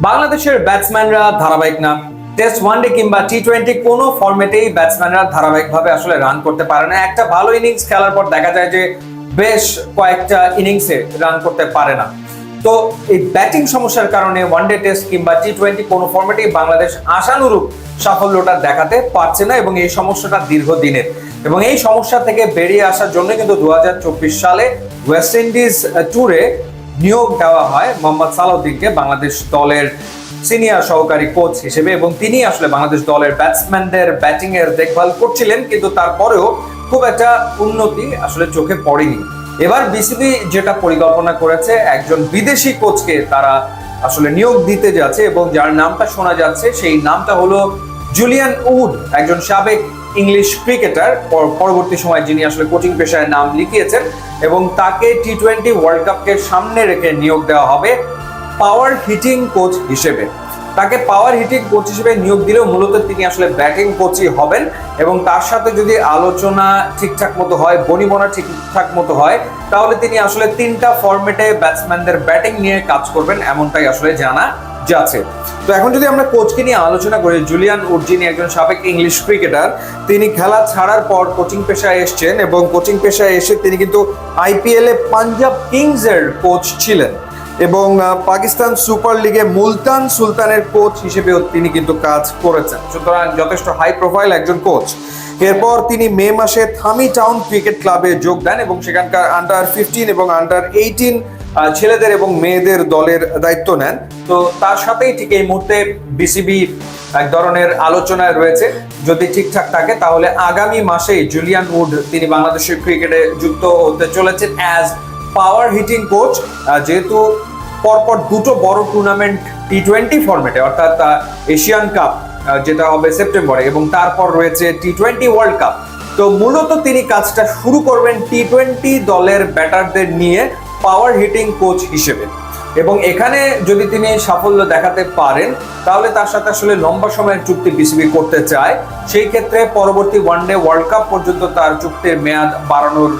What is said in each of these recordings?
বাংলাদেশের ব্যাটসম্যানরা ধারাবাহিক না, টেস্ট ওয়ানডে কিংবা টি-20 কোনো ফরম্যাটেই ব্যাটসম্যানরা ধারাবাহিকভাবে আসলে রান করতে পারে না। একটা ভালো ইনিংস খেলার পর দেখা যায় যে বেশ কয়েকটা ইনিংসে রান করতে পারে না। তো এই ব্যাটিং সমস্যার কারণে ওয়ানডে টেস্ট কিংবা টি-20 কোনো ফরম্যাটেই বাংলাদেশ আশানুরূপ সাফল্যটা দেখাতে পারছে না এবং এই সমস্যাটা দীর্ঘদিনের। এবং এই সমস্যা থেকে বেরিয়ে আসার জন্য কিন্তু 2024 সালে ওয়েস্ট ইন্ডিজ ট্যুরে নিয়োগ দেওয়া হয় মোহাম্মদ সালাউদ্দিনকে বাংলাদেশ দলের সিনিয়র সহকারী কোচ হিসেবে, এবং তিনি আসলে বাংলাদেশ দলের ব্যাটসম্যানদের ব্যাটিং এর দেখভাল করছিলেন, কিন্তু তারপরেও খুব একটা উন্নতি আসলে চোখে পড়েনি। এবার বিসিবি যেটা পরিকল্পনা করেছে, একজন বিদেশি কোচকে তারা আসলে নিয়োগ দিতে যাচ্ছে এবং যার নামটা শোনা যাচ্ছে সেই নামটা হলো জুলিয়ান উড, একজন সাবেক ইংলিশ ক্রিকেটার, পরবর্তী সময় যিনি আসলে কোচিং পেশায় নাম লিখিয়েছেন, এবং তাকে টি-20 ওয়ার্ল্ড কাপকে সামনে রেখে নিয়োগ দেওয়া হবে পাওয়ার হিটিং কোচ হিসেবে। তাকে পাওয়ার হিটিং কোচ হিসেবে নিয়োগ দিলেও মূলত তিনি আসলে ব্যাটিং কোচই হবেন, এবং তার সাথে যদি আলোচনা ঠিকঠাক মতো হয়, বনিবনা ঠিকঠাক মতো হয়, তাহলে তিনি আসলে 3টা ফরম্যাটে ব্যাটসম্যানদের ব্যাটিং নিয়ে কাজ করবেন, এমনটাই আসলে জানা যাচ্ছে। তো এখন যদি আমরা কোচকে নিয়ে আলোচনা করি, জুলিয়ান উড যিনি একজন সাবেক ইংলিশ ক্রিকেটার, তিনি খেলা ছাড়ার পর কোচিং পেশায় এসেছেন এবং কোচিং পেশায় এসে তিনি কিন্তু আইপিএল এ পাঞ্জাব কিংস এর কোচ ছিলেন এবং পাকিস্তান সুপার লিগে মুলতান সুলতানের কোচ হিসেবেও তিনি কিন্তু কাজ করেছেন। সুতরাং যথেষ্ট হাই প্রোফাইল একজন কোচ। এরপর তিনি মে মাসে থামি টাউন ক্রিকেট ক্লাবে যোগ দেন এবং সেখানকার আন্ডার-15 এবং আন্ডার-18 ছেলেদের এবং মেয়েদের দলের দায়িত্ব নেন। তো তার সাথেই ঠিক এই মুহূর্তে বিসিবি এক ধরনের আলোচনায় রয়েছে, যদি ঠিকঠাক থাকে তাহলে আগামী মাসেই জুলিয়ান উড তিনি বাংলাদেশের ক্রিকেটে যুক্ত হতে চলেছেন অ্যাজ পাওয়ার হিটিং কোচ। যেহেতু পরপর দুটো বড় টুর্নামেন্ট টি-20 ফরম্যাটে, অর্থাৎ এশিয়ান কাপ যেটা হবে সেপ্টেম্বরে, এবং তারপর রয়েছে টি-20 ওয়ার্ল্ড কাপ, তো মূলত তিনি কাজটা শুরু করবেন টি-20 দলের ব্যাটারদের নিয়ে পাওয়ার হিটিং কোচ হিসেবে। এবং এখানে যদি তিনি সাফল্য দেখাতে পারেন তাহলে তার সাথে আসলে লম্বা সময়ের চুক্তি বিসিবি করতে চায়। সেই ক্ষেত্রে পরবর্তী ওয়ানডে ওয়ার্ল্ড কাপ পর্যন্ত তার চুক্তির মেয়াদ বাড়ানোর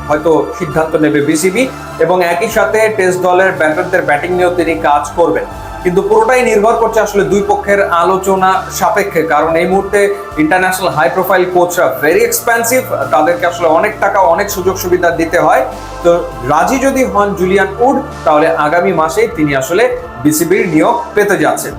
হয়তো সিদ্ধান্ত নেবে বিসিবি, এবং একই সাথে টেস্ট দলের ব্যাটারদের ব্যাটিং নিয়েও তিনি কাজ করবেন। কিন্তু পুরোটাই নির্ভর করছে আসলে দুই পক্ষের আলোচনা সাপেক্ষে, কারণ এই মুহূর্তে ইন্টারন্যাশনাল হাই প্রোফাইল কোচরা ভেরি এক্সপেন্সিভ, তাদেরকে আসলে অনেক টাকা অনেক সুযোগ সুবিধা দিতে হয়। তো রাজি যদি হন জুলিয়ান উড, তাহলে আগামী মাসেই তিনি আসলে বিসিবির নিয়োগ পেতে যাচ্ছেন।